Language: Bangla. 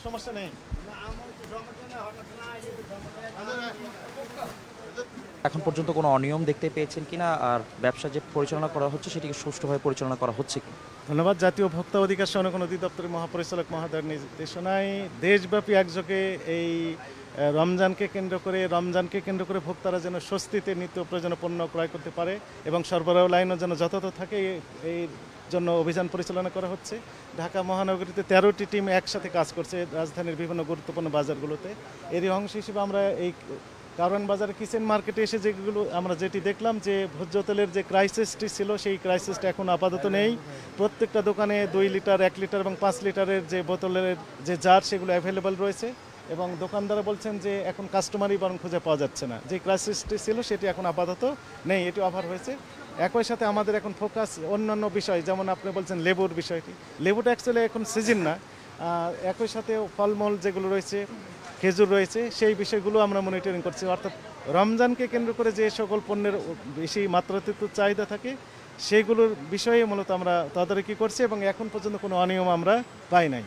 সমস্যা নেই। এখন পর্যন্ত কোনো অনিয়ম দেখতে পেয়েছেন কিনা, আর ব্যবসা যে পরিচালনা করা হচ্ছে সেটিকে সুষ্ঠুভাবে পরিচালনা করা হচ্ছে কি? ধন্যবাদ। জাতীয় ভোক্তা অধিকার সংরক্ষণ অধিদপ্তরের মহাপরিচালক মহোদয়ের নির্দেশনায় দেশব্যাপী একযোগে এই রমজানকে কেন্দ্র করে ভোক্তারা যেন স্বস্তিতে নিত্য প্রয়োজনীয় পণ্য ক্রয় করতে পারে এবং সরবরাহ লাইনও যেন যথাযথ থাকে, এই জন্য অভিযান পরিচালনা করা হচ্ছে। ঢাকা মহানগরীতে 13টি টিম একসাথে কাজ করছে রাজধানীর বিভিন্ন গুরুত্বপূর্ণ বাজারগুলোতে। এরই অংশ হিসেবে আমরা এই কারওয়ান বাজারে কিচেন মার্কেটে এসে যেটি দেখলাম যে ভোজ্য তেলের যে ক্রাইসিসটি ছিল, সেই ক্রাইসিসটা এখন আপাতত নেই। প্রত্যেকটা দোকানে 2 লিটার, 1 লিটার এবং 5 লিটারের যে বোতলের যে জার, সেগুলো অ্যাভেলেবল রয়েছে এবং দোকানদারা বলছেন যে এখন কাস্টমারই বরং খুঁজে পাওয়া যাচ্ছে না। যে ক্রাইসিসটি ছিল সেটি এখন আপাতত নেই, এটি ওভার হয়েছে। একই সাথে আমাদের এখন ফোকাস অন্যান্য বিষয়, যেমন আপনি বলছেন লেবুর বিষয়টি। লেবুটা অ্যাকচুয়ালি এখন সিজন না। একই সাথে ফলমূল যেগুলো রয়েছে, খেজুর রয়েছে, সেই বিষয়গুলো আমরা মনিটরিং করছি। অর্থাৎ রমজানকে কেন্দ্র করে যে সকল পণ্যের বেশি মাত্রাতিরিক্ত চাহিদা থাকে সেইগুলোর বিষয়ে মূলত আমরা তদারকি করছি এবং এখন পর্যন্ত কোনো অনিয়ম আমরা পাই নাই।